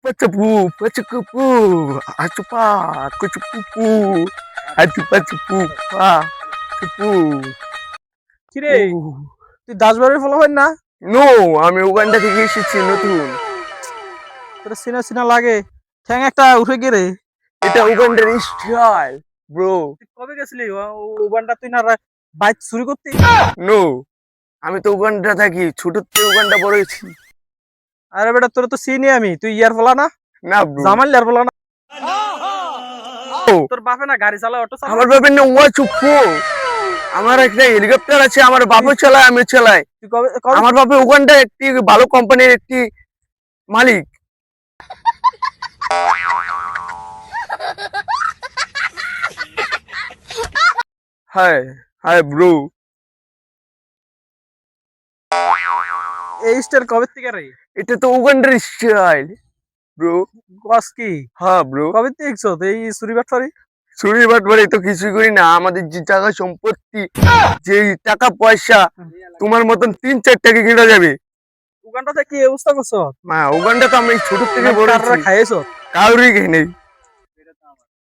Pacapu, pacapu, acupa, kucupu, acupacupu, pa, cupu. কিরে তুই দাসবাড়ির follow হয় না? No, আমি উগান্ডা থেকে এসেছি নতুন। তোর সিনা সিনা লাগে, ঠ্যাং একটা উঠে গেরে। এটা উগান্ডার স্টাইল, ব্রো। তুই কবে গেছিলি উগান্ডা? তুই না বাইক চুরি করতি? No, আমি তো উগান্ডা থাকি, ছোট থেকে উগান্ডা বড় হয়েছি। আরে বেটা তোর তো চিনি আমি, তুই ইয়ার ফলা না? না ব্রো, জামাল ইয়ার ফলা না? তোর বাপে না গাড়ি চালায়, অটো চালায়? আমার বাপের না ওয়া চুপু। আমার একটা হেলিকপ্টার আছে, আমার বাপও চালায়, আমি চালাই। তুই কবে কবে আমার বাপে উগান্ডা একটি ভালো কোম্পানির একটি মালিক। Hi hi bro. এই স্টাইল কবে থেকে রে? এটা তো উগান্ডার স্টাইল ব্রো। কস কি? হ্যাঁ ব্রো। কবে থেকে দেখছো এই চুরি বাটপারি? চুরি বাটবারি তো কিছুই করি না। আমাদের যে টাকা সম্পত্তি, যে টাকা পয়সা তোমার মতন 3-4 টাকা কিনা যাবে। উগান্ডাতে কি অবস্থা করছো? মা উগান্ডা তো আমি ছোট থেকে বড় কাররা হয়েছি, খাইয়েছো? কাউরি খেয়ে নেই।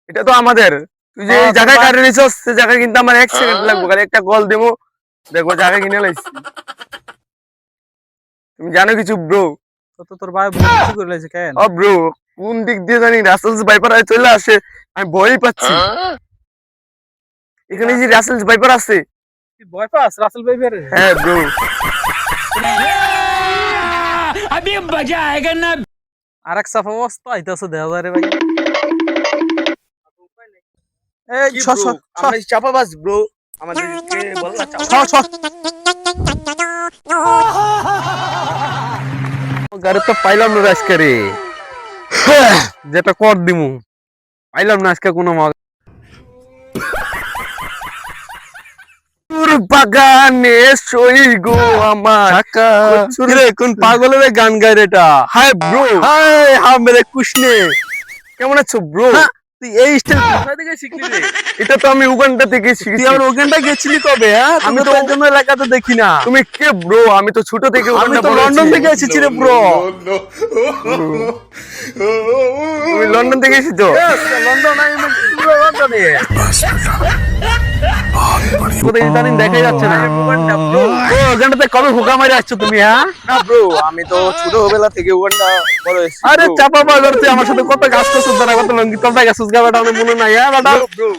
এটা তো আমাদের। তুই যে এই হ্যাঁ, জায়গায় তোমার- কারে নিছস সে জায়গায় কিন্তু আমার 1 সেকেন্ড লাগবে, খালি একটা কল দেবো, দেখো জায়গা কিনে লাইছি। তুমি জানো কিছু ব্রো? তো তোর ভাই বহুত কিছু করে লাইছে কেন? ও ব্রো, কোন দিক দিয়ে জানি রাসেলস ভাইপার চলে আসে, আমি ভয়ই পাচ্ছি। এখানে যে রাসেলস ভাইপার আছে। তুই ভয় পাস রাসেল ভাই বের? হ্যাঁ ব্রো। अभी मजा आएगा ना। আরেক সাফা অবস্থা আইতাছে দেখা যায় রে ভাই। এই কি ছ ছ ব্রো? আমরা চাপাবাজ ব্রো, আমাদেরকে বললা ছ গাড়ি তো পাইলাম না আজকে রে, যেটা কর দিমু পাইলাম না আজকে কোনো মাল। তোর বাগানে সই গো আমার। রে কোন পাগলের গান গায় রে এটা? হাই ব্রো, হাই হা মেরে কুশনে, কেমন আছো ব্রো? তুই এই স্টাইল কোথা থেকে শিখলি রে? এটা তো আমি উগান্ডা থেকে তুই শিখেছি। আমার ওখানটা গেছিলি কবে? হ্যাঁ আমি আমি তো তো- অন্য এলাকাতে দেখি না। তুমি কে ব্রো? আমি তো ছোট থেকে আমি উগান্ডা তো বড় লন্ডন হয়েছি। থেকে এসেছি রে ব্রো। তুমি লন্ডন থেকে এসেছো? লন্ডন আমি লন্ডনে কোথায় ইদানিং দেখাই যাচ্ছে না। ও ওখানটাতে কবে হুকা মারি আসছো তুমি? হ্যাঁ না ব্রো, আমি তো ছোটবেলা থেকে উগান্ডা বড় হয়েছি। আরে চাপা বাজার তুই আমার সাথে কত গাছ করছিস দাঁড়া, কত লঙ্গি তলটা গাছিস গা বেটা, আমার মনে নাই। হ্যাঁ বেটা ব্রো,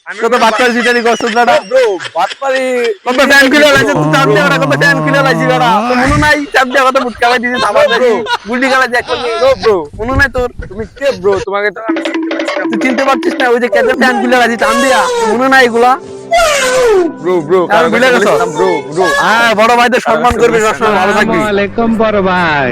আমি কত বাচ্চা জিটারি করছিস বেটা, ব্রো বাটপারি কত ফ্যান কিনে লাইছিস তুই, চাপ দিয়ে বেটা কত ফ্যান কিনে লাইছিস বেটা, তো মনে নাই? চাপ দিয়ে কত মুটকা খাই দিছিস আমার ব্রো, গুলি গালা যে একটা ব্রো মনে নাই তোর? তুমি কে ব্রো? তোমাকে তো আমি চিনতে পারছি না। তুই চিনতে পারছিস না? ওই যে কেটে ফ্যান কিনে লাইছিস টান দিয়া, মনে নাই এগুলা? ব্রো ব্রো, আর ভুলে গেছো? Bro bro. হ্যাঁ বড় ভাইদের সম্মান করবি, সবসময় ভালো থাকবি। वालेकुम पर भाई।